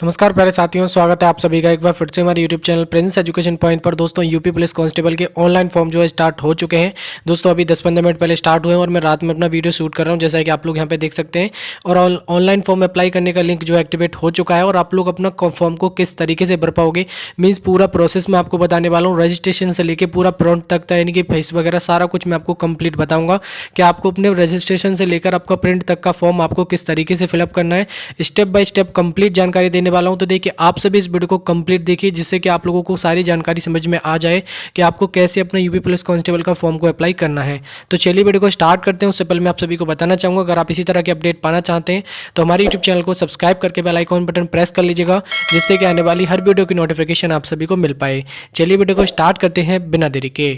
नमस्कार प्यारे साथियों, स्वागत है आप सभी का एक बार फिर से हमारे YouTube channel Prince education point पर। दोस्तों यूपी पुलिस कांस्टेबल के ऑनलाइन फॉर्म जो है स्टार्ट हो चुके हैं। दोस्तों अभी 10-15 मिनट पहले स्टार्ट हुए हैं और मैं रात में अपना वीडियो शूट कर रहा हूं, जैसा कि आप लोग यहां पे देख सकते हैं। और ऑनलाइन फॉर्म अप्लाई करने का लिंक जो एक्टिवेट हो चुका है और आप लोग अपना फॉर्म को किस तरीके से भर पाओगे, मीन्स पूरा प्रोसेस मैं आपको बताने वाला हूँ। रजिस्ट्रेशन से लेकर पूरा प्रिंट तक, यानी कि फीस वगैरह सारा कुछ मैं आपको कंप्लीट बताऊंगा कि आपको अपने रजिस्ट्रेशन से लेकर आपका प्रिंट तक का फॉर्म आपको किस तरीके से फिलअप करना है। स्टेप बाय स्टेप कंप्लीट जानकारी देने वाला हूं। तो देखिए आप सभी इस वीडियो को कंप्लीट देखिए, जिससे कि आप लोगों को सारी जानकारी समझ में आ जाए कि आपको कैसे अपना यूपी पुलिस कांस्टेबल का फॉर्म को अप्लाई करना है। तो चलिए वीडियो को स्टार्ट करते हैं। उससे पहले मैं आप सभी को बताना चाहूँगा, अगर आप इसी तरह के अपडेट पाना चाहते हैं तो हमारे यूट्यूब चैनल को सब्सक्राइब करके बेल आइकॉन बटन प्रेस कर लीजिएगा, जिससे कि आने वाली हर वीडियो की नोटिफिकेशन आप सभी को मिल पाए। चलिए वीडियो को स्टार्ट करते हैं बिना देरी के।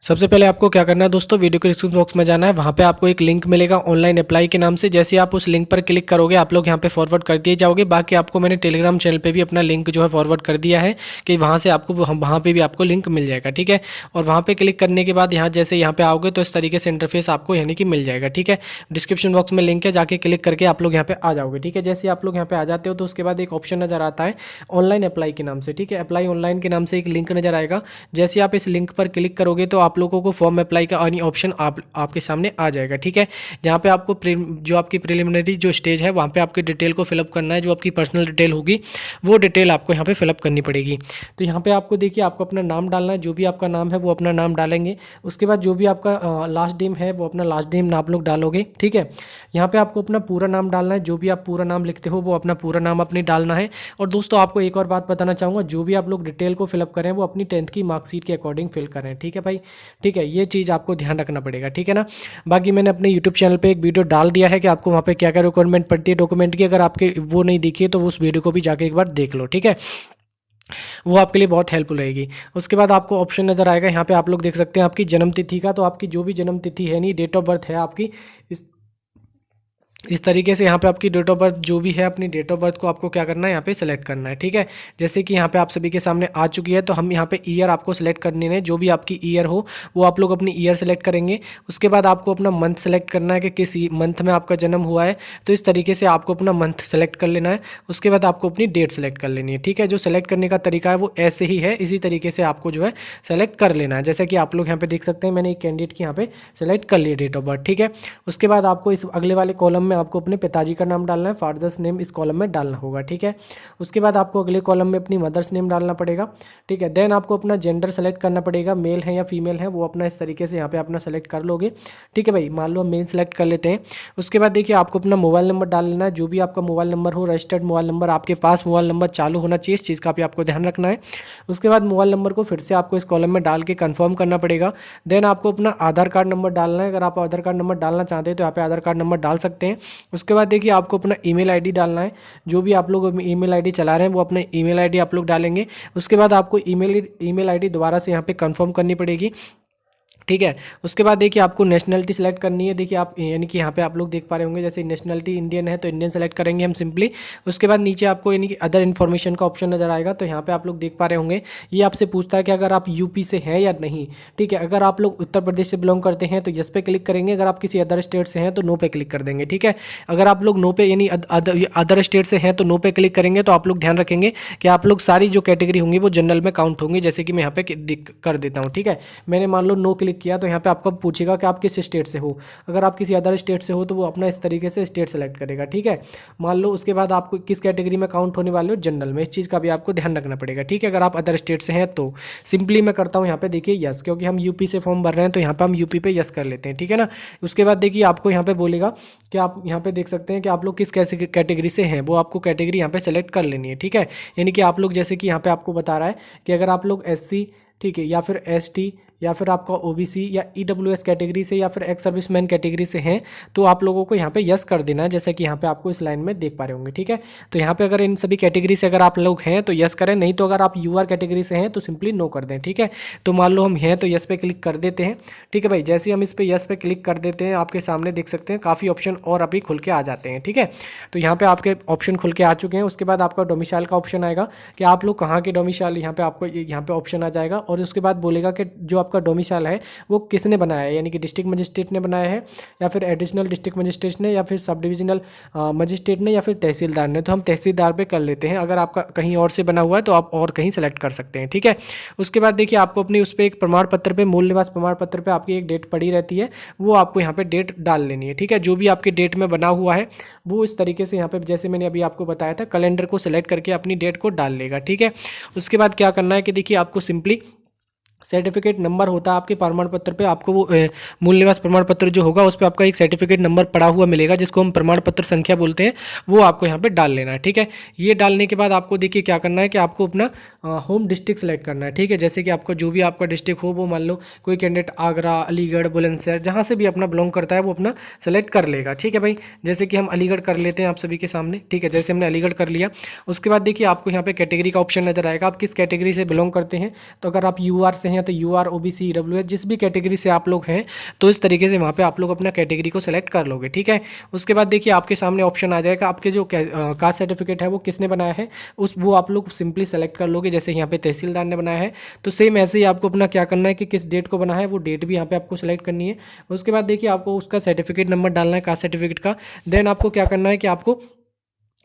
सबसे पहले आपको क्या करना है दोस्तों, वीडियो के डिस्क्रिप्शन बॉक्स में जाना है। वहाँ पे आपको एक लिंक मिलेगा ऑनलाइन अप्लाई के नाम से। जैसे आप उस लिंक पर क्लिक करोगे, आप लोग यहाँ पे फॉरवर्ड कर दिए जाओगे। बाकी आपको मैंने टेलीग्राम चैनल पे भी अपना लिंक जो है फॉरवर्ड कर दिया है कि वहाँ से आपको वहाँ पे भी आपको लिंक मिल जाएगा, ठीक है। और वहाँ पे क्लिक करने के बाद यहाँ जैसे यहाँ पे आओगे तो इस तरीके से इंटरफेस आपको यानी कि मिल जाएगा, ठीक है। डिस्क्रिप्शन बॉक्स में लिंक है, जाके क्लिक करके आप लोग यहाँ पे आ जाओगे, ठीक है। जैसे आप लोग यहाँ पे आ जाते हो तो उसके बाद एक ऑप्शन नजर आता है ऑनलाइन अप्लाई के नाम से, ठीक है। अप्लाई ऑनलाइन के नाम से एक लिंक नजर आएगा। जैसे आप इस लिंक पर क्लिक करोगे तो आप लोगों को फॉर्म अप्लाई का अन्य ऑप्शन आपके सामने आ जाएगा, ठीक है। जहाँ पे आपको जो आपकी प्रिलिमिनरी जो स्टेज है वहाँ पे आपकी डिटेल को फिलअप करना है। जो आपकी पर्सनल डिटेल होगी वो डिटेल आपको यहाँ पे फिलअप करनी पड़ेगी। तो यहाँ पे आपको देखिए, आपको अपना नाम डालना है। जो भी आपका नाम है वो अपना नाम डालेंगे। उसके बाद जो भी आपका लास्ट नेम है वो अपना लास्ट नेम आप लोग डालोगे, ठीक है। यहाँ पे आपको अपना पूरा नाम डालना है। जो भी आप पूरा नाम लिखते हो वो अपना पूरा नाम अपनी डालना है। और दोस्तों आपको एक और बात बताना चाहूँगा, जो भी आप लोग डिटेल को फिलअप करें वो अपनी 10th की मार्कशीट के अकॉर्डिंग फिल करें, ठीक है भाई, ठीक है। ये चीज़ आपको ध्यान रखना पड़ेगा, ठीक है ना। बाकी मैंने अपने यूट्यूब चैनल पे एक वीडियो डाल दिया है कि आपको वहाँ पे क्या क्या रिक्वायरमेंट पड़ती है डॉक्यूमेंट की। अगर आपके वो नहीं दिखी है तो उस वीडियो को भी जाके एक बार देख लो, ठीक है। वो आपके लिए बहुत हेल्पफुल रहेगी। उसके बाद आपको ऑप्शन नज़र आएगा, यहाँ पे आप लोग देख सकते हैं आपकी जन्म तिथि का। तो आपकी जो भी जन्म तिथि है, नहीं डेट ऑफ बर्थ है आपकी, इस तरीके से यहाँ पे आपकी डेट ऑफ बर्थ जो भी है, अपनी डेट ऑफ बर्थ को आपको क्या करना है, यहाँ पे सेलेक्ट करना है, ठीक है। जैसे कि यहाँ पे आप सभी के सामने आ चुकी है, तो हम यहाँ पे ईयर आपको सेलेक्ट करनी है। जो भी आपकी ईयर हो वो आप लोग अपनी ईयर सेलेक्ट करेंगे। उसके बाद आपको अपना मंथ सेलेक्ट करना है कि किस मंथ में आपका जन्म हुआ है। तो इस तरीके से आपको अपना मंथ सेलेक्ट कर लेना है। उसके बाद आपको अपनी डेट सेलेक्ट कर लेनी है, ठीक है। जो सेलेक्ट करने का तरीका है वो ऐसे ही है, इसी तरीके से आपको जो है सेलेक्ट कर लेना है। जैसे कि आप लोग यहाँ पे देख सकते हैं, मैंने एक कैंडिडेट की यहाँ पे सेलेक्ट कर लिया डेट ऑफ बर्थ, ठीक है। उसके बाद आपको इस अगले वाले कॉलम में आपको अपने पिताजी का नाम डालना है, फादर्स नेम इस कॉलम में डालना होगा, ठीक है। उसके बाद आपको अगले कॉलम में अपनी मदर्स नेम डालना पड़ेगा, ठीक है। देन आपको अपना जेंडर सेलेक्ट करना पड़ेगा, मेल है या फीमेल है वो अपना इस तरीके से यहाँ पे अपना सेलेक्ट कर लोगे, ठीक है भाई। मान लो मेल सेलेक्ट कर लेते हैं। उसके बाद देखिए आपको अपना मोबाइल नंबर डाल लेना है। जो भी आपका मोबाइल नंबर हो, रजिस्टर्ड मोबाइल नंबर आपके पास मोबाइल नंबर चालू होना चाहिए, इस चीज़ का भी आपको ध्यान रखना है। उसके बाद मोबाइल नंबर को फिर से आपको इस कॉलम में डाल के कन्फर्म करना पड़ेगा। देन आपको अपना आधार कार्ड नंबर डालना है। अगर आप आधार कार्ड नंबर डालना चाहते हैं तो यहाँ पे आधार कार्ड नंबर डाल सकते हैं। उसके बाद देखिए आपको अपना ईमेल आईडी डालना है। जो भी आप लोग ईमेल आईडी चला रहे हैं वो अपने ईमेल आईडी आप लोग डालेंगे। उसके बाद आपको ईमेल आईडी दोबारा से यहाँ पे कंफर्म करनी पड़ेगी, ठीक है। उसके बाद देखिए आपको नेशनलिटी सेलेक्ट करनी है। देखिए आप यानी कि यहाँ पे आप लोग देख पा रहे होंगे, जैसे नेशनलिटी इंडियन है तो इंडियन सेलेक्ट करेंगे हम सिंपली। उसके बाद नीचे आपको यानी कि अदर इन्फॉर्मेशन का ऑप्शन नजर आएगा। तो यहाँ पे आप लोग देख पा रहे होंगे, ये आपसे पूछता है कि अगर आप यूपी से हैं या नहीं, ठीक है। अगर आप लोग उत्तर प्रदेश से बिलोंग करते हैं तो यस पे क्लिक करेंगे। अगर आप किसी अदर स्टेट से हैं तो नो पे क्लिक कर देंगे, ठीक है। अगर आप लोग नो पे यानी अदर स्टेट से हैं तो नो पे क्लिक करेंगे। तो आप लोग ध्यान रखेंगे कि आप लोग सारी जो कैटेगरी होंगी वो जनरल में काउंट होंगी। जैसे कि मैं यहाँ पे कर देता हूँ, ठीक है। मैंने मान लो नो क्लिक किया तो यहाँ पे आपको पूछेगा कि आप किस स्टेट से हो। अगर आप किसी अदर स्टेट से हो तो वो अपना इस तरीके से स्टेट सेलेक्ट करेगा, ठीक है। मान लो उसके बाद आपको किस कैटेगरी में काउंट होने वाले हो, जनरल में। इस चीज़ का भी आपको ध्यान रखना पड़ेगा, ठीक है। अगर आप अदर स्टेट से हैं तो सिंपली मैं करता हूँ यहाँ पे देखिए यस, क्योंकि हम यूपी से फॉर्म भर रहे हैं तो यहाँ पे हम यूपी पे यस कर लेते हैं, ठीक है ना। उसके बाद देखिए आपको यहाँ पे बोलेगा कि आप यहाँ पे देख सकते हैं कि आप लोग किस कैसे कैटेगरी से हैं, वो आपको कैटेगरी यहाँ पे सेलेक्ट कर लेनी है, ठीक है। यानी कि आप लोग जैसे कि यहाँ पे आपको बता रहा है कि अगर आप लोग SC, ठीक है, या फिर ST या फिर आपका OBC या EWS कैटेगरी से या फिर एक्स सर्विसमैन कैटेगरी से हैं तो आप लोगों को यहाँ पे यस कर देना है, जैसे कि यहाँ पे आपको इस लाइन में देख पा रहे होंगे, ठीक है। तो यहाँ पे अगर इन सभी कैटेगरी से अगर आप लोग हैं तो यस करें, नहीं तो अगर आप UR कैटेगरी से हैं तो सिंपली नो कर दें, ठीक है। तो मान लो हम हैं तो यस पे क्लिक कर देते हैं, ठीक है भाई। जैसे ही हम इस पर यस पे क्लिक कर देते हैं, आपके सामने देख सकते हैं काफ़ी ऑप्शन और अभी खुल के आ जाते हैं, ठीक है। तो यहाँ पे आपके ऑप्शन खुल के आ चुके हैं। उसके बाद आपका डोमिसाइल का ऑप्शन आएगा कि आप लोग कहाँ के डोमिसाइल, यहाँ पे आपको यहाँ पे ऑप्शन आ जाएगा। और उसके बाद बोलेगा कि जो आपका डोमिसाइल है वो किसने बनाया है, यानी कि डिस्ट्रिक्ट मजिस्ट्रेट ने बनाया है या फिर एडिशनल डिस्ट्रिक्ट मजिस्ट्रेट ने या फिर सब डिविजनल मजिस्ट्रेट ने या फिर तहसीलदार ने। तो हम तहसीलदार पे कर लेते हैं। अगर आपका कहीं और से बना हुआ है तो आप और कहीं सेलेक्ट कर सकते हैं, ठीक है। उसके बाद देखिए आपको अपनी उस पर एक प्रमाण पत्र पे, मूल निवास प्रमाण पत्र पे आपकी एक डेट पड़ी रहती है, वो आपको यहाँ पे डेट डाल लेनी है, ठीक है। जो भी आपके डेट में बना हुआ है वो इस तरीके से यहाँ पे जैसे मैंने अभी आपको बताया था कैलेंडर को सिलेक्ट करके अपनी डेट को डाल लेगा, ठीक है। उसके बाद क्या करना है कि देखिए आपको सिंपली सर्टिफिकेट नंबर होता है आपके प्रमाण पत्र पे, आपको वो मूल निवास प्रमाण पत्र जो होगा उस पर आपका एक सर्टिफिकेट नंबर पड़ा हुआ मिलेगा जिसको हम प्रमाण पत्र संख्या बोलते हैं, वो आपको यहाँ पे डाल लेना है, ठीक है। ये डालने के बाद आपको देखिए क्या करना है कि आपको अपना होम डिस्ट्रिक्ट सेलेक्ट करना है, ठीक है। जैसे कि आपका जो भी आपका डिस्ट्रिक्ट हो, वो मान लो कोई कैंडिडेट आगरा, अलीगढ़, बुलंदशहर, जहाँ से भी अपना बिलोंग करता है वो अपना सेलेक्ट कर लेगा, ठीक है भाई। जैसे कि हम अलीगढ़ कर लेते हैं आप सभी के सामने, ठीक है। जैसे हमने अलीगढ़ कर लिया, उसके बाद देखिए आपको यहाँ पे कैटेगरी का ऑप्शन नजर आएगा, आप किस कैटेगरी से बिलोंग करते हैं। तो अगर आप यूआर से हैं तो यूआर, ओबीसी, ईडब्ल्यूएस, जिस भी कैटेगरी से आप लोग हैं तो इस तरीके से वहाँ पे आप लोग अपना कैटेगरी को सेलेक्ट कर लोगे, ठीक है। उसके बाद देखिए आपके सामने ऑप्शन आ जाएगा, आपके जो कास्ट सर्टिफिकेट है वो किसने बनाया है वो आप लोग सिंपली सेलेक्ट कर लोगे। जैसे यहाँ पे तहसीलदार ने बनाया है तो सेम ऐसे ही आपको अपना क्या करना है कि किस डेट को बना है वो डेट भी यहाँ पे आपको सेलेक्ट करनी है। उसके बाद देखिए आपको उसका सर्टिफिकेट नंबर डालना है, कास्ट सर्टिफिकेट का। देन आपको क्या करना है कि आपको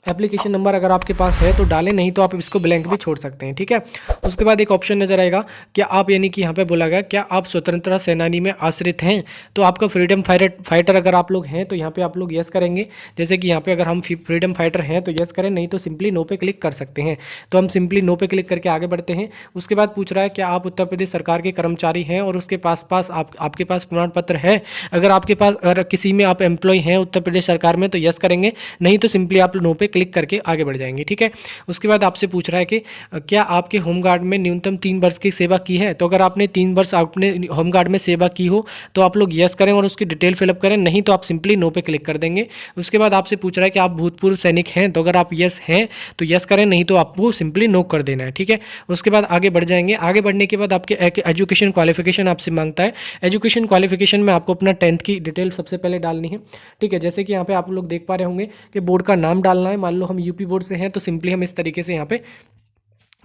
एप्लीकेशन नंबर अगर आपके पास है तो डालें, नहीं तो आप इसको ब्लैंक भी छोड़ सकते हैं, ठीक है। उसके बाद एक ऑप्शन नजर आएगा कि आप, यानी कि यहाँ पे बोला गया क्या आप स्वतंत्रता सेनानी में आश्रित हैं, तो आपका फ्रीडम फाइटर अगर आप लोग हैं तो यहाँ पे आप लोग यस करेंगे। जैसे कि यहाँ पे अगर हम फ्रीडम फाइटर हैं तो यस करें, नहीं तो सिंपली नो पे क्लिक कर सकते हैं। तो हम सिंपली नो पे क्लिक करके आगे बढ़ते हैं। उसके बाद पूछ रहा है क्या आप उत्तर प्रदेश सरकार के कर्मचारी हैं और उसके पास आपके पास प्रमाण पत्र है। अगर आपके पास, अगर किसी में आप एम्प्लॉय हैं उत्तर प्रदेश सरकार में तो यस करेंगे, नहीं तो सिंपली आप नो पे क्लिक करके आगे बढ़ जाएंगे, ठीक है। उसके बाद आपसे पूछ रहा है कि क्या आपके होमगार्ड में न्यूनतम 3 वर्ष की सेवा की है। तो अगर आपने 3 वर्ष आपने होमगार्ड में सेवा की हो तो आप लोग यस करें और उसकी डिटेल फिलअप करें, नहीं तो आप सिंपली नो पे क्लिक कर देंगे। उसके बाद आपसे पूछ रहा है कि आप भूतपूर्व सैनिक हैं, तो अगर आप यस हैं तो यस करें, नहीं तो आपको सिंपली नो कर देना है, ठीक है। उसके बाद आगे बढ़ जाएंगे। आगे बढ़ने के बाद आपके एजुकेशन क्वालिफिकेशन आपसे मांगता है। एजुकेशन क्वालिफिकेशन में आपको अपना 10th की डिटेल सबसे पहले डालनी है, ठीक है। जैसे कि यहाँ पे आप लोग देख पा रहे होंगे कि बोर्ड का नाम डालना है। मान लो हम यूपी बोर्ड से हैं तो सिंपली हम इस तरीके से यहाँ पे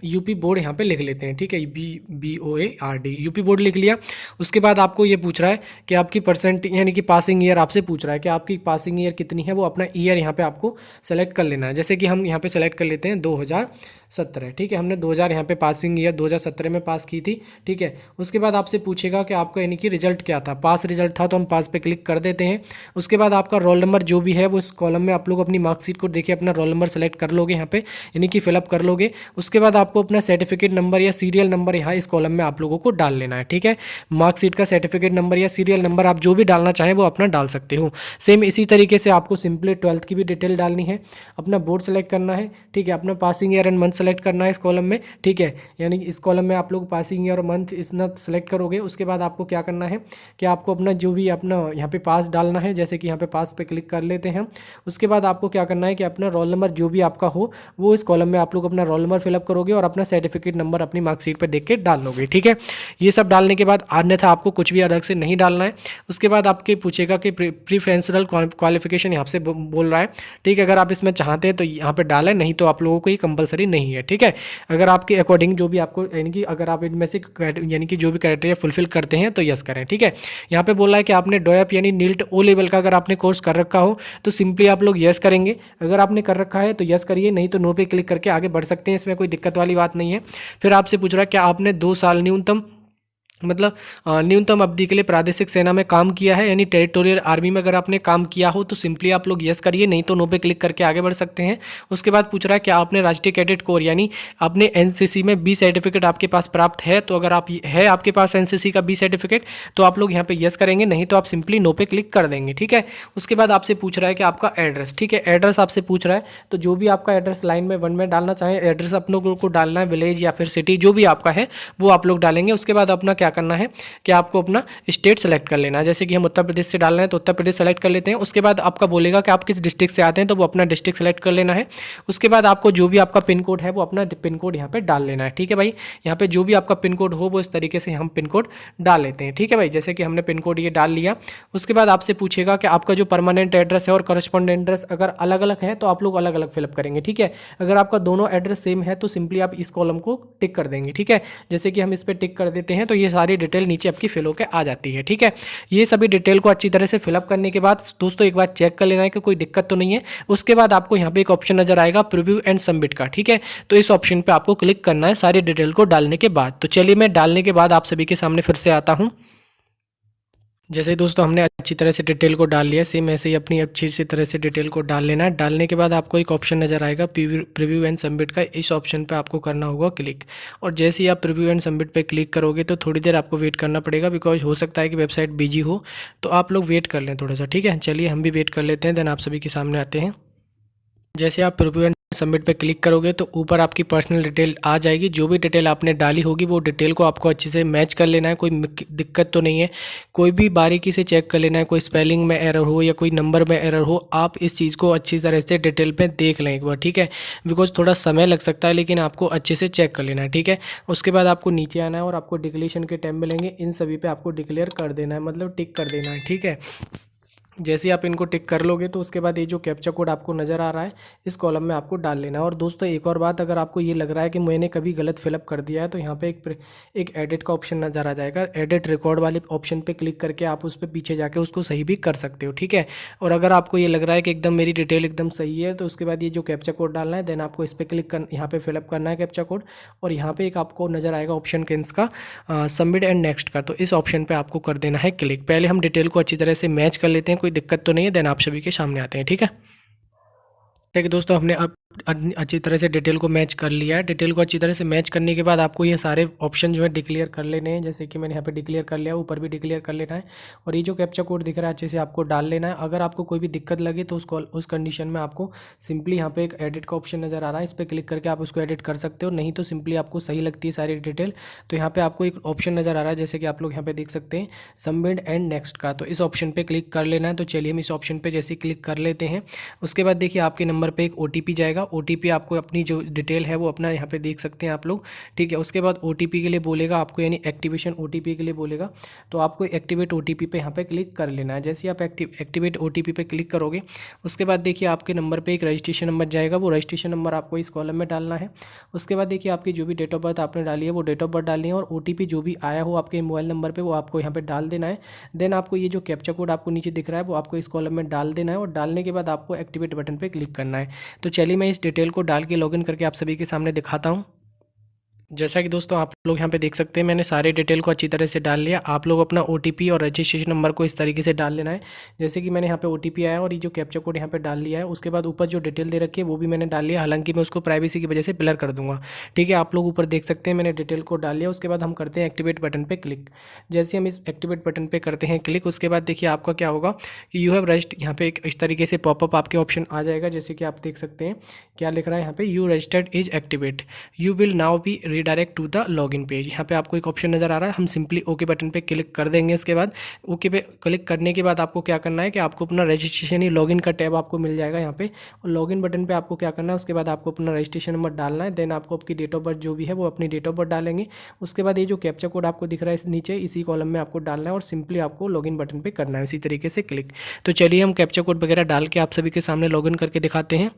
यूपी बोर्ड यहाँ पे लिख लेते हैं, ठीक है। BOARD यूपी बोर्ड लिख लिया। उसके बाद आपको ये पूछ रहा है कि आपकी परसेंट, यानी कि पासिंग ईयर आपसे पूछ रहा है कि आपकी पासिंग ईयर कितनी है, वो अपना ईयर यहाँ पे आपको सेलेक्ट कर लेना है। जैसे कि हम यहाँ पे सेलेक्ट कर लेते हैं 2017, ठीक है। हमने 2000 यहाँ पे पासिंग ईयर 2017 में पास की थी, ठीक है। उसके बाद आपसे पूछेगा कि आपका यानी कि रिजल्ट क्या था, पास रिजल्ट था तो हम पास पे क्लिक कर देते हैं। उसके बाद आपका रोल नंबर जो भी है वो इस कॉलम में आप लोग अपनी मार्कशीट को देखिए अपना रोल नंबर सेलेक्ट कर लोगे यहाँ पे, यानी कि फिलअप कर लोगे। उसके बाद आपको अपना सर्टिफिकेट नंबर या सीरियल नंबर यहाँ इस कॉलम में आप लोगों को डाल लेना है, ठीक है। मार्कशीट का सर्टिफिकेट नंबर या सीरियल नंबर आप जो भी डालना चाहें वो अपना डाल सकते हो। सेम इसी तरीके से आपको सिंपली 12th की भी डिटेल डालनी है, अपना बोर्ड सेलेक्ट करना है, ठीक है। अपना passing year and month select करना है इस कॉलम में, ठीक है। यानी इस कॉलम में आप लोग पासिंग ईयर और मंथ इतना सेलेक्ट करोगे। उसके बाद आपको क्या करना है कि आपको अपना जो भी अपना यहाँ पे पास डालना है, जैसे कि यहाँ पे पास पे क्लिक कर लेते हैं। उसके बाद आपको क्या करना है कि अपना रोल नंबर जो भी आपका हो वो इस कॉलम में आप लोग अपना रोल नंबर फिलअप करोगे और अपना सर्टिफिकेट नंबर अपनी मार्कशीट पर देख के डाल लोगे, ठीक है। ये सब डालने के बाद अन्यथा आपको कुछ भी अलग से नहीं डालना है। उसके बाद आपके पूछेगा कि प्रीफरेंशियल क्वालिफिकेशन यहाँ से बोल रहा है, ठीक है। अगर आप इसमें चाहते हैं तो यहाँ पे डालें, नहीं तो आप लोगों को ये कंपलसरी नहीं है, ठीक है। अगर आपके अकॉर्डिंग जो भी आपको, यानी कि अगर आप इनमें से यानी कि जो भी क्राइटेरिया फुलफिल करते हैं तो यस करें, ठीक है। यहाँ पे बोल रहा है कि आपने डोएप यानी नील्ट ओ लेवल का अगर आपने कोर्स कर रखा हो तो सिंपली आप लोग यस करेंगे। अगर आपने कर रखा है तो यस करिए, नहीं तो नो पे क्लिक करके आगे बढ़ सकते हैं, इसमें कोई दिक्कत वाली बात नहीं है। फिर आपसे पूछ रहा है क्या आपने 2 साल न्यूनतम न्यूनतम अवधि के लिए प्रादेशिक सेना में काम किया है, यानी टेरिटोरियल आर्मी में अगर आपने काम किया हो तो सिंपली आप लोग यस करिए, नहीं तो नो पे क्लिक करके आगे बढ़ सकते हैं। उसके बाद पूछ रहा है कि आपने राष्ट्रीय कैडेट कोर यानी आपने एनसीसी में बी सर्टिफिकेट आपके पास प्राप्त है। तो अगर आप है आपके पास एनसीसी का बी सर्टिफिकेट तो आप लोग यहाँ पे यस करेंगे, नहीं तो आप सिंपली नो पे क्लिक कर देंगे, ठीक है। उसके बाद आपसे पूछ रहा है कि आपका एड्रेस, ठीक है। एड्रेस आपसे पूछ रहा है तो जो भी आपका एड्रेस लाइन में 1 में डालना चाहें, एड्रेस अपने को डालना है, विलेज या फिर सिटी जो भी आपका है वो आप लोग डालेंगे। उसके बाद अपना क्या करना है कि आपको अपना स्टेट सेलेक्ट कर लेना है। जैसे कि हम उत्तर प्रदेश से डाल रहे हैं तो उत्तर प्रदेश सेलेक्ट कर लेते हैं। उसके बाद आपका बोलेगा कि आप किस डिस्ट्रिक्ट से आते हैं तो वो अपना डिस्ट्रिक्ट सेलेक्ट कर लेना है। उसके बाद आपको जो भी आपका पिन कोड है वो अपना पिन कोड यहाँ पे डाल लेना है, ठीक है भाई। यहाँ पे जो भी आपका पिन कोड हो वो इस तरीके से हम पिन कोड डाल लेते हैं, ठीक है भाई। जैसे कि हमने पिन कोड ये डाल लिया। उसके बाद आपसे पूछेगा कि आपका जो परमानेंट एड्रेस है और करस्पॉन्डेंट एड्रेस अगर अलग अलग है तो आप लोग अलग अलग फिलअप करेंगे, ठीक है। अगर आपका दोनों एड्रेस सेम है तो सिंपली आप इस कॉलम को टिक कर देंगे, ठीक है। जैसे कि हम इस पर टिक कर देते हैं तो ये सारी डिटेल नीचे आपकी फिल होकर आ जाती है। ठीक है, ये सभी डिटेल को अच्छी तरह से फिलअप करने के बाद दोस्तों एक बार चेक कर लेना है कि कोई दिक्कत तो नहीं है। उसके बाद आपको यहाँ पे एक ऑप्शन नजर आएगा प्रीव्यू एंड सबमिट का। ठीक है, तो इस ऑप्शन पे आपको क्लिक करना है सारी डिटेल को डालने के बाद। तो चलिए मैं डालने के बाद आप सभी के सामने फिर से आता हूँ। जैसे ही दोस्तों हमने अच्छी तरह से डिटेल को डाल लिया, सेम ऐसे ही अपनी अच्छी सी तरह से डिटेल को डाल लेना है। डालने के बाद आपको एक ऑप्शन नज़र आएगा प्रीव्यू एंड सबमिट का, इस ऑप्शन पे आपको करना होगा क्लिक। और जैसे ही आप प्रीव्यू एंड सबमिट पे क्लिक करोगे तो थोड़ी देर आपको वेट करना पड़ेगा, बिकॉज हो सकता है कि वेबसाइट बिजी हो, तो आप लोग वेट कर लें थोड़ा सा। ठीक है, चलिए हम भी वेट कर लेते हैं, देन आप सभी के सामने आते हैं। जैसे आप प्रीव्यू एंड सबमिट पे क्लिक करोगे तो ऊपर आपकी पर्सनल डिटेल आ जाएगी। जो भी डिटेल आपने डाली होगी वो डिटेल को आपको अच्छे से मैच कर लेना है, कोई दिक्कत तो नहीं है। कोई भी बारीकी से चेक कर लेना है, कोई स्पेलिंग में एरर हो या कोई नंबर में एरर हो, आप इस चीज़ को अच्छी तरह से डिटेल पे देख लें एक बार। ठीक है, बिकॉज थोड़ा समय लग सकता है, लेकिन आपको अच्छे से चेक कर लेना है। ठीक है, उसके बाद आपको नीचे आना है और आपको डिक्लेरेशन के टैब मिलेंगे, इन सभी पे आपको डिक्लेयर कर देना है, मतलब टिक कर देना है। ठीक है, जैसे ही आप इनको टिक कर लोगे तो उसके बाद ये जो कैप्चा कोड आपको नज़र आ रहा है इस कॉलम में आपको डाल लेना है। और दोस्तों एक और बात, अगर आपको ये लग रहा है कि मैंने कभी गलत फिलअप कर दिया है तो यहाँ पे एक एडिट का ऑप्शन नज़र आ जाएगा। एडिट रिकॉर्ड वाले ऑप्शन पे क्लिक करके आप उस पर पीछे जाके उसको सही भी कर सकते हो। ठीक है, और अगर आपको ये लग रहा है कि एकदम मेरी डिटेल एकदम सही है तो उसके बाद ये जो कैप्चा कोड डालना है, देन आपको इस पर क्लिक कर यहाँ पे फिलअप करना है कैप्चा कोड। और यहाँ पे एक आपको नज़र आएगा ऑप्शन केंस का सबमिट एंड नेक्स्ट का, तो इस ऑप्शन पे आपको कर देना है क्लिक। पहले हम डिटेल को अच्छी तरह से मैच कर लेते हैं, कोई दिक्कत तो नहीं है, देन आप सभी के सामने आते हैं। ठीक है, देखिए दोस्तों हमने अब अच्छी तरह से डिटेल को मैच कर लिया है। डिटेल को अच्छी तरह से मैच करने के बाद आपको ये सारे ऑप्शन जो है डिक्लेयर कर लेने हैं, जैसे कि मैंने यहाँ पे डिक्लेयर कर लिया, ऊपर भी डिक्लेयर कर लेना है। और ये जो कैप्चा कोड दिख रहा है अच्छे से आपको डाल लेना है। अगर आपको कोई भी दिक्कत लगे तो उस कंडीशन में आपको सिंपली यहाँ पे एक एडिट का ऑप्शन नज़र आ रहा है, इस पर क्लिक करके आप उसको एडिट कर सकते हो। नहीं तो सिंपली आपको सही लगती है सारी डिटेल तो यहाँ पे आपको एक ऑप्शन नज़र आ रहा है, जैसे कि आप लोग यहाँ पे देख सकते हैं सबमिट एंड नेक्स्ट का, तो इस ऑप्शन पर क्लिक कर लेना है। तो चलिए हम इस ऑप्शन पर जैसे क्लिक कर लेते हैं, उसके बाद देखिए आपके नंबर पर एक OTP जाएगा। OTP आपको अपनी जो डिटेल है वो अपना यहाँ पे देख सकते हैं आप लोग। ठीक है, उसके बाद OTP के लिए बोलेगा आपको, यानी एक्टिवेशन OTP के लिए बोलेगा, तो आपको एक्टिवेट OTP पे यहाँ पे क्लिक कर लेना है। जैसे ही आप एक्टिवेट OTP पे क्लिक करोगे उसके बाद देखिए आपके नंबर पे एक रजिस्ट्रेशन नंबर जाएगा, वो रजिस्ट्रेशन नंबर आपको इस कॉलम में डालना है। उसके बाद देखिए आपकी जो भी डेट ऑफ बर्थ आपने डाली है वो डेट ऑफ बर्थ डालनी है, और OTP जो भी आया हो आपके मोबाइल नंबर पर वो आपको यहाँ पर डाल देना है। देन आपको ये जो कैप्चा कोड आपको नीचे दिख रहा है वो आपको इस कॉलम में डाल देना है, और डालने के बाद आपको एक्टिवेट बटन पर क्लिक करना है। तो चलिए मैं इस डिटेल को डाल के लॉगिन करके आप सभी के सामने दिखाता हूँ। जैसा कि दोस्तों आप लोग यहाँ पे देख सकते हैं मैंने सारे डिटेल को अच्छी तरह से डाल लिया। आप लोग अपना OTP और रजिस्ट्रेशन नंबर को इस तरीके से डाल लेना है, जैसे कि मैंने यहाँ पे OTP आया और ये जो कैप्चा कोड यहाँ पे डाल लिया है। उसके बाद ऊपर जो डिटेल दे रखी है वो भी मैंने डाल लिया, हालांकि मैं उसको प्राइवेसी की वजह से ब्लर कर दूंगा। ठीक है, आप लोग ऊपर देख सकते हैं मैंने डिटेल को डाल लिया। उसके बाद हम करते हैं एक्टिवेट बटन पर क्लिक। जैसे हम इस एक्टिवेट बटन पर करते हैं क्लिक, उसके बाद देखिए आपका क्या होगा कि यू हैव रजिस्टर्ड, यहाँ पे एक इस तरीके से पॉपअप आपके ऑप्शन आ जाएगा, जैसे कि आप देख सकते हैं क्या लिख रहा है यहाँ पे, you registered is activate, you will now be redirect to the login page. यहाँ पे आपको एक ऑप्शन नज़र आ रहा है, हम सिंपली ओके बटन पे क्लिक कर देंगे। इसके बाद ओके पे क्लिक करने के बाद आपको क्या करना है कि आपको अपना रजिस्ट्रेशन ही लॉगिन का टैब आपको मिल जाएगा यहाँ पे, और लॉगिन बटन पे आपको क्या करना है, उसके बाद आपको अपना रजिस्ट्रेशन नंबर डालना है। देन आपको आपकी डेट ऑफ बर्थ जो भी है वो अपनी डेट ऑफ बर्थ डालेंगे। उसके बाद ये जो कैप्चा कोड आपको दिख रहा है नीचे इसी कॉलम में आपको डालना है, और सिंपली आपको लॉगिन बटन पर करना है उसी तरीके से क्लिक। तो चलिए हम कैप्चा कोड वगैरह डाल के आप सभी के सामने लॉगिन करके दिखाते हैं।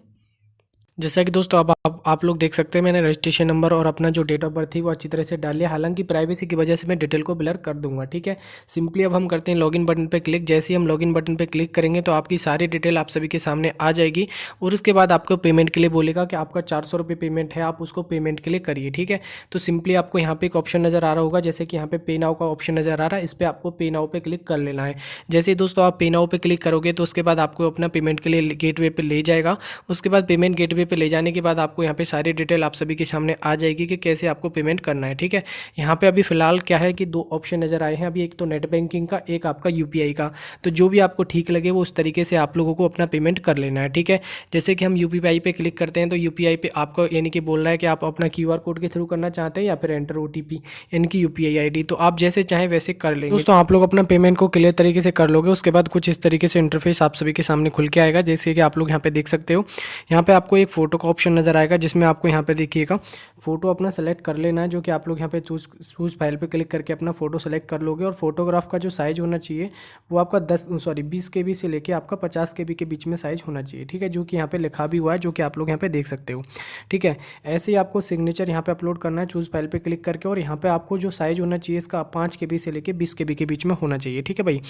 जैसा कि दोस्तों आप लोग देख सकते हैं मैंने रजिस्ट्रेशन नंबर और अपना जो डेट ऑफ बर्थ थी वो अच्छी तरह से डाल लिया, हालांकि प्राइवेसी की वजह से मैं डिटेल को ब्लर कर दूंगा। ठीक है, सिंपली अब हम करते हैं लॉगिन बटन पे क्लिक। जैसे ही हम लॉगिन बटन पे क्लिक करेंगे तो आपकी सारी डिटेल आप सभी के सामने आ जाएगी, और उसके बाद आपको पेमेंट के लिए बोलेगा कि आपका 400 रुपये पेमेंट है, आप उसको पेमेंट के लिए करिए। ठीक है, तो सिंपली आपको यहाँ पे एक ऑप्शन नज़र आ रहा होगा, जैसे कि यहाँ पे पे नाउ का ऑप्शन नज़र आ रहा है, इस पर आपको पे नाउ पे क्लिक कर लेना है। जैसे ही दोस्तों आप पे नाउ पे क्लिक करोगे तो उसके बाद आपको अपना पेमेंट के लिए गेटवे पे ले जाएगा। उसके बाद पेमेंट गेटवे पे ले जाने के बाद आपको यहाँ पे सारी डिटेल आप सभी के सामने आ जाएगी कि कैसे आपको पेमेंट करना है। ठीक है, यहाँ पे अभी फिलहाल क्या है कि दो ऑप्शन नज़र आए हैं अभी, एक तो नेट बैंकिंग का, एक आपका UPI का। तो जो भी आपको ठीक लगे वो उस तरीके से आप लोगों को अपना पेमेंट कर लेना है। ठीक है, जैसे कि हम UPI पे क्लिक करते हैं तो UPI पे आपको यानी कि बोल रहा है कि आप अपना QR कोड के थ्रू करना चाहते हैं या फिर एंटर OTP यानी कि UPI ID, तो आप जैसे चाहें वैसे कर लेंगे। दोस्तों आप लोग अपना पेमेंट को क्लियर तरीके से कर लोगे, उसके बाद कुछ इस तरीके से इंटरफेस आप सभी के सामने खुल के आएगा, जैसे कि आप लोग यहाँ पे देख सकते हो। यहाँ पे आपको एक एक फ़ोटो का ऑप्शन नज़र आएगा, जिसमें आपको यहाँ पे देखिएगा फ़ोटो अपना सेलेक्ट कर लेना है, जो कि आप लोग यहाँ पे चूज़ फाइल पे क्लिक करके अपना फ़ोटो सेलेक्ट कर लोगे। और फोटोग्राफ का जो साइज़ होना चाहिए वो आपका 20 KB से लेके आपका 50 KB के बीच में साइज़ होना चाहिए, ठीक है, जो कि यहाँ पे लिखा भी हुआ है, जो कि आप लोग यहाँ पे देख सकते हो, ठीक है। ऐसे ही आपको सिग्नेचर यहाँ पे अपलोड करना है चूज़ फाइल पे क्लिक करके, और यहाँ पे आपको जो साइज़ होना चाहिए इसका 5 KB से लेके 20 KB के बीच में होना चाहिए, ठीक है भाई।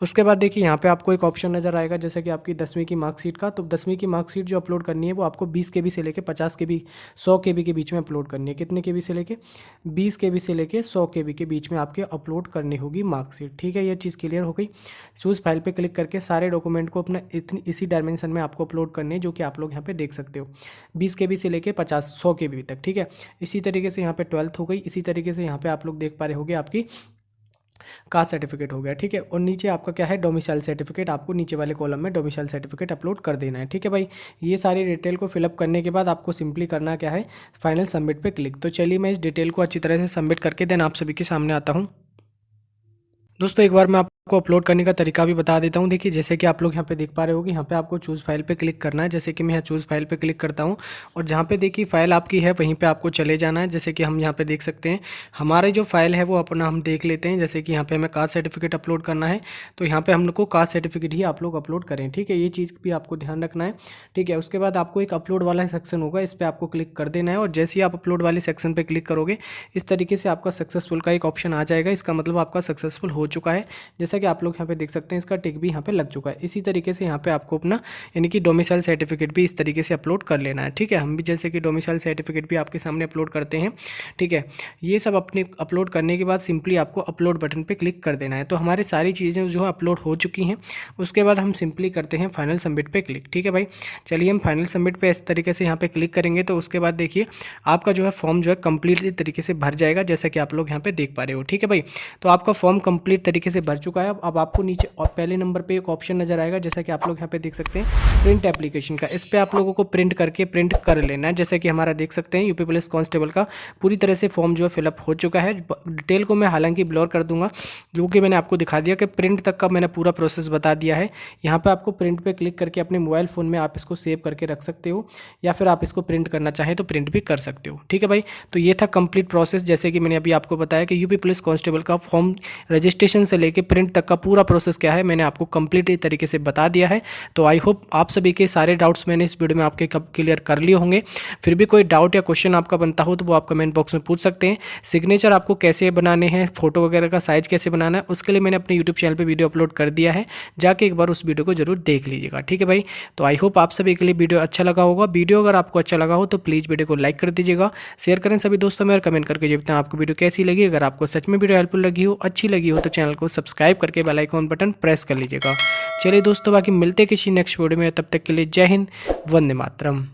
उसके बाद देखिए यहाँ पे आपको एक ऑप्शन नज़र आएगा, जैसे कि आपकी 10वीं की मार्कशीट का। तो 10वीं की मार्कशीट जो अपलोड करनी है वो आपको 20 KB से लेके 50 KB 100 KB के बीच में अपलोड करनी है। कितने KB से लेके 20 KB से लेके 100 KB के बीच में आपके अपलोड करनी होगी मार्कशीट, ठीक है। ये चीज़ क्लियर हो गई। चूज़ फाइल पे क्लिक करके सारे डॉक्यूमेंट को अपना इसी डायमेंशन में आपको अपलोड करने हैं, जो कि आप लोग यहाँ पे देख सकते हो, 20 KB से लेके 100 KB तक, ठीक है। इसी तरीके से यहाँ पे 12th हो गई। इसी तरीके से यहाँ पे आप लोग देख पा रहे होगे आपकी कास्ट सर्टिफिकेट हो गया, ठीक है। और नीचे आपका क्या है, डोमिसाइल सर्टिफिकेट, आपको नीचे वाले कॉलम में डोमिसाइल सर्टिफिकेट अपलोड कर देना है, ठीक है भाई। ये सारी डिटेल को फिलअप करने के बाद आपको सिंपली करना क्या है, फाइनल सबमिट पे क्लिक। तो चलिए मैं इस डिटेल को अच्छी तरह से सबमिट करके देन आप सभी के सामने आता हूँ। दोस्तों एक बार मैं आपको अपलोड करने का तरीका भी बता देता हूं। देखिए जैसे कि आप लोग यहाँ पे देख पा रहे होगे, यहाँ पे आपको चूज़ फाइल पे क्लिक करना है। जैसे कि मैं यहाँ चूज़ फाइल पे क्लिक करता हूं, और जहाँ पे देखिए फाइल आपकी है वहीं पे आपको चले जाना है। जैसे कि हम यहाँ पे देख सकते हैं हमारे जो फाइल है वो अपना हम देख लेते हैं। जैसे कि यहाँ पे हमें कास्ट सर्टिफिकेट अपलोड करना है, तो यहाँ पे हम लोग को कास्ट सर्टिफिकेट ही आप लोग अपलोड करें, ठीक है। ये चीज़ भी आपको ध्यान रखना है, ठीक है। उसके बाद आपको एक अपलोड वाला सेक्शन होगा, इस पर आपको क्लिक कर देना है। और जैसे ही आप अपलोड वाले सेक्शन पर क्लिक करोगे, इस तरीके से आपका सक्सेसफुल का एक ऑप्शन आ जाएगा। इसका मतलब आपका सक्सेसफुल हो चुका है। जैसा कि आप लोग यहाँ पे देख सकते हैं इसका टिक भी यहाँ पे लग चुका है। इसी तरीके से यहाँ पे आपको अपना यानी कि डोमिसाइल सर्टिफिकेट भी इस तरीके से अपलोड कर लेना है, ठीक है। हम भी जैसे कि डोमिसाइल सर्टिफिकेट भी आपके सामने अपलोड करते हैं, ठीक है। ये सब अपने अपलोड करने के बाद सिंपली आपको अपलोड बटन पे क्लिक कर देना है। तो हमारी सारी चीज़ें जो है अपलोड हो चुकी हैं। उसके बाद हम सिंपली करते हैं फाइनल सबमिट पे क्लिक, ठीक है भाई। चलिए हम फाइनल सबमिट पे इस तरीके से यहाँ पे क्लिक करेंगे, तो उसके बाद देखिए आपका जो है फॉर्म जो है कंप्लीटली तरीके से भर जाएगा, जैसा कि आप लोग यहाँ पे देख पा रहे हो, ठीक है भाई। तो आपका फॉर्म कंप्लीट तरीके से भर चुका है। अब आपको नीचे और पहले नंबर पे एक ऑप्शन नजर आएगा, जैसा कि आप लोग यहाँ पे देख सकते हैं प्रिंट एप्लीकेशन का। इस पे आप लोगों को प्रिंट कर लेना है। जैसे कि हमारा देख सकते हैं यूपी पुलिस कांस्टेबल का पूरी तरह से फॉर्म जो है फिलअप हो चुका है। डिटेल को मैं हालांकि ब्लर कर दूंगा, जो कि मैंने आपको दिखा दिया कि प्रिंट तक का मैंने पूरा प्रोसेस बता दिया है। यहाँ पे आपको प्रिंट पे क्लिक करके अपने मोबाइल फ़ोन में आप इसको सेव करके रख सकते हो, या फिर आप इसको प्रिंट करना चाहें तो प्रिंट भी कर सकते हो, ठीक है भाई। तो ये था कंप्लीट प्रोसेस, जैसे कि मैंने अभी आपको बताया कि यूपी पुलिस कांस्टेबल का फॉर्म रजिस्ट्रेशन से लेके प्रिंट तक का पूरा प्रोसेस क्या है मैंने आपको कंप्लीट तरीके से बता दिया है। तो आई होप आप सभी के सारे डाउट्स मैंने इस वीडियो में आपके क्लियर कर लिए होंगे। फिर भी कोई डाउट या क्वेश्चन आपका बनता हो तो वो आप कमेंट बॉक्स में पूछ सकते हैं। सिग्नेचर आपको कैसे बनाने हैं, फोटो वगैरह का साइज कैसे बनाना है, उसके लिए मैंने अपने यूट्यूब चैनल पर वीडियो अपलोड कर दिया है, जाके एक बार उस वीडियो को जरूर देख लीजिएगा, ठीक है भाई। तो आई होप आप सभी के लिए वीडियो अच्छा लगा होगा। वीडियो अगर आपको अच्छा लगा हो तो प्लीज़ वीडियो को लाइक कर दीजिएगा, शेयर करें सभी दोस्तों में, और कमेंट करके जब तक आपको वीडियो कैसी लगी। अगर आपको सच में वीडियो हेल्पफुल लगी हो, अच्छी लगी हो, तो चैनल को सब्सक्राइब करके बेल आइकॉन बटन प्रेस कर लीजिएगा। चलिए दोस्तों बाकी मिलते किसी नेक्स्ट वीडियो में, तब तक के लिए जय हिंद, वंदे मातरम।